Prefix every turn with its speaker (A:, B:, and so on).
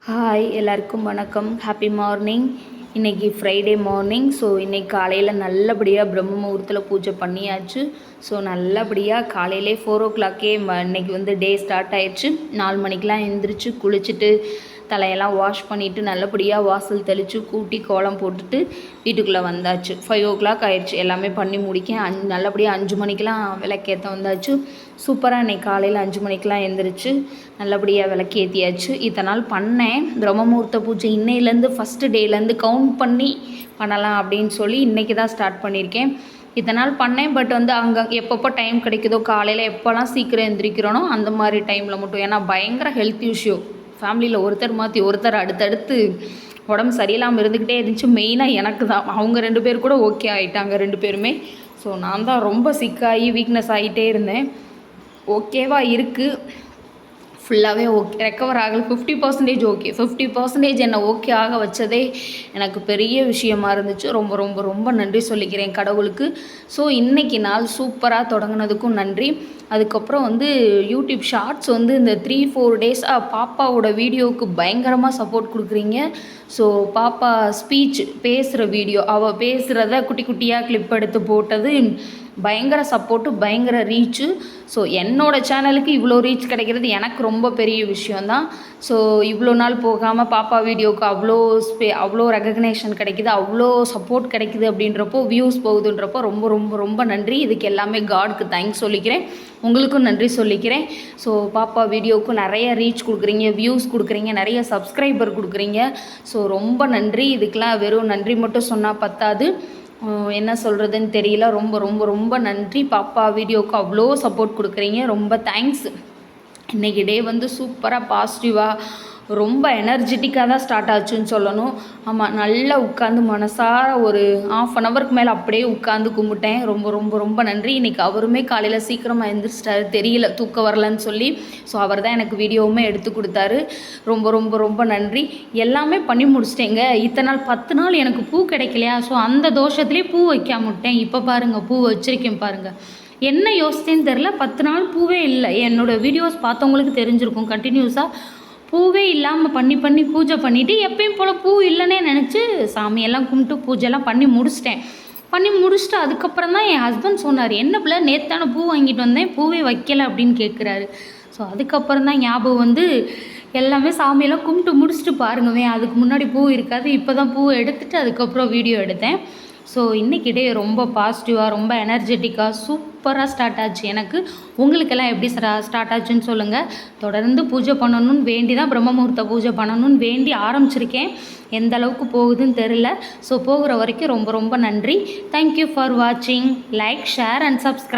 A: Hi எல்லாருக்கும் வணக்கம். Happy morning. இன்றைக்கி ஃப்ரைடே மார்னிங். ஸோ இன்றைக்கி காலையில் நல்லபடியாக பிரம்ம முகூர்த்தத்தில் பூஜை பண்ணியாச்சு. ஸோ நல்லபடியாக காலையிலே 4 o'clock இன்றைக்கி டே ஸ்டார்ட் ஆயிடுச்சு. 4 மணிக்கெலாம் எழுந்திரிச்சு குளிச்சுட்டு தலையெல்லாம் வாஷ் பண்ணிவிட்டு நல்லபடியாக வாசல் தெளித்து கூட்டி கோலம் போட்டுட்டு வீட்டுக்குள்ளே வந்தாச்சு. 5 o'clock ஆயிடுச்சு எல்லாமே பண்ணி முடிக்க. நல்லபடியாக 5 மணிக்கெலாம் விளக்கேற்ற வந்தாச்சு. சூப்பராக இன்றைக்கி காலையில் 5 மணிக்கெலாம் எழுந்திரிச்சு நல்லபடியாக விளக்கேற்றியாச்சு. இத்தனை நாள் பண்ணேன் பிரம்ம முகூர்த்த பூஜை. இன்னையிலேருந்து ஃபஸ்ட்டு டேலேருந்து கவுண்ட் பண்ணி பண்ணலாம் அப்படின்னு சொல்லி இன்றைக்கி தான் ஸ்டார்ட் பண்ணியிருக்கேன். இத்தனை நாள் பண்ணேன். பட் அங்கே எப்பப்போ டைம் கிடைக்குதோ காலையில் எப்போல்லாம் சீக்கிரம் எழுந்திரிக்கிறோனோ அந்த மாதிரி டைமில் மட்டும். ஏன்னா பயங்கர ஹெல்த் இஷ்யூ ஃபேமிலியில் ஒருத்தர் மாற்றி ஒருத்தர் அடுத்தடுத்து உடம்பு சரியில்லாமல் இருந்துக்கிட்டே இருந்துச்சு. மெயினாக எனக்கு தான். அவங்க 2 பேர் கூட ஓகே ஆகிட்டாங்க 2 பேருமே. ஸோ நான் தான் ரொம்ப சிக்காகி வீக்னஸ் ஆகிட்டே இருந்தேன். ஓகேவாக இருக்குது, ஃபுல்லாகவே ஓகே, ரெக்கவர் ஆகலை. 50% ஓகே. 50% என்னை ஓகே ஆக வச்சதே எனக்கு பெரிய விஷயமா இருந்துச்சு. ரொம்ப ரொம்ப ரொம்ப நன்றி சொல்லிக்கிறேன் கடவுளுக்கு. ஸோ இன்றைக்கி நாள் சூப்பராக தொடங்கினதுக்கும் நன்றி. அதுக்கப்புறம் யூடியூப் ஷார்ட்ஸ் இந்த 3-4 டேஸாக பாப்பாவோட வீடியோவுக்கு பயங்கரமாக சப்போர்ட் கொடுக்குறீங்க. ஸோ பாப்பா ஸ்பீச் பேசுகிற வீடியோ, அவள் பேசுகிறத குட்டி குட்டியாக கிளிப் எடுத்து போட்டது பயங்கர சப்போர்ட்டு, பயங்கர ரீச்சு. ஸோ என்னோடய சேனலுக்கு இவ்வளோ ரீச் கிடைக்கிறது எனக்கு ரொம்ப பெரிய விஷயந்தான். ஸோ இவ்வளோ நாள் போகாமல் பாப்பா வீடியோவுக்கு அவ்வளோ ரெகக்னேஷன் கிடைக்குது, அவ்வளோ சப்போர்ட் கிடைக்குது அப்படின்றப்போ, வியூஸ் போகுதுன்றப்போ ரொம்ப ரொம்ப ரொம்ப நன்றி. இதுக்கு எல்லாமே காட்க்கு தேங்க்ஸ் சொல்லிக்கிறேன். உங்களுக்கும் நன்றி சொல்லிக்கிறேன். ஸோ பாப்பா வீடியோவுக்கும் நிறைய ரீச் கொடுக்குறீங்க, வியூஸ் கொடுக்குறீங்க, நிறைய சப்ஸ்கிரைபர் கொடுக்குறீங்க. ஸோ ரொம்ப நன்றி. இதுக்கெலாம் வெறும் நன்றி மட்டும் சொன்னால் பத்தாது, என்ன சொல்கிறதுன்னு தெரியல. ரொம்ப ரொம்ப ரொம்ப நன்றி. பாப்பா வீடியோவுக்கு அவ்வளோ சப்போர்ட் கொடுக்குறீங்க, ரொம்ப தேங்க்ஸ். இன்றைக்கி டே சூப்பராக பாசிட்டிவாக ரொம்ப எனர்ஜெட்டிக்காக தான் ஸ்டார்ட் ஆச்சுன்னு சொல்லணும். ஆமாம், நல்லா உட்காந்து மனசார ஒரு 1/2 hour மேலே அப்படியே உட்காந்து கும்பிட்டேன். ரொம்ப ரொம்ப ரொம்ப நன்றி. இன்றைக்கி அவருமே காலையில் சீக்கிரமாக எழுந்திரிச்சிட்டாரு, தெரியல தூக்கம் வரலன்னு சொல்லி. ஸோ அவர் தான் எனக்கு வீடியோவுமே எடுத்து கொடுத்தாரு. ரொம்ப ரொம்ப ரொம்ப நன்றி. எல்லாமே பண்ணி முடிச்சிட்டேங்க. இத்தனை நாள் 10 நாள் எனக்கு பூ கிடைக்கலையா, ஸோ அந்த தோஷத்துலேயே பூ வைக்காம விட்டேன். இப்போ பாருங்கள் பூ வச்சுருக்கேன் பாருங்கள். என்ன யோசித்தேன்னு தெரில, 10 நாள் பூவே இல்லை. என்னோடய வீடியோஸ் பார்த்தவங்களுக்கு தெரிஞ்சிருக்கும். கண்டினியூஸாக பூவே இல்லாமல் பண்ணி பூஜை பண்ணிவிட்டு எப்பயும் போல் பூ இல்லைன்னே நினச்சி சாமியெல்லாம் கும்பிட்டு பூஜைலாம் பண்ணி முடிச்சுட்டு அதுக்கப்புறம் தான் என் ஹஸ்பண்ட் சொன்னார், என்ன பிள்ளை நேத்தான பூ வாங்கிட்டு வந்தேன் பூவே வைக்கலை அப்படின்னு கேட்குறாரு. ஸோ அதுக்கப்புறம் தான் ஞாபகம் எல்லாமே சாமியெல்லாம் கும்பிட்டு முடிச்சுட்டு பாருங்கவே, அதுக்கு முன்னாடி பூ இருக்காது. இப்போ தான் பூ எடுத்துகிட்டு அதுக்கப்புறம் வீடியோ எடுத்தேன். ஸோ இன்றைக்கி டே ரொம்ப பாசிட்டிவாக ரொம்ப எனர்ஜெட்டிக்காக சூப்பராக ஸ்டார்ட் ஆச்சு எனக்கு. உங்களுக்கெல்லாம் எப்படி ஸ்டார்ட் ஆச்சுன்னு சொல்லுங்கள். தொடர்ந்து பூஜை பண்ணணும்னு வேண்டி தான் பிரம்ம முகூர்த்த பூஜை பண்ணணும்னு வேண்டி ஆரம்பிச்சிருக்கேன். எந்த அளவுக்கு போகுதுன்னு தெரில. ஸோ போகிற வரைக்கும் ரொம்ப ரொம்ப நன்றி. தேங்க்யூ ஃபார் வாட்சிங். Like, share and subscribe.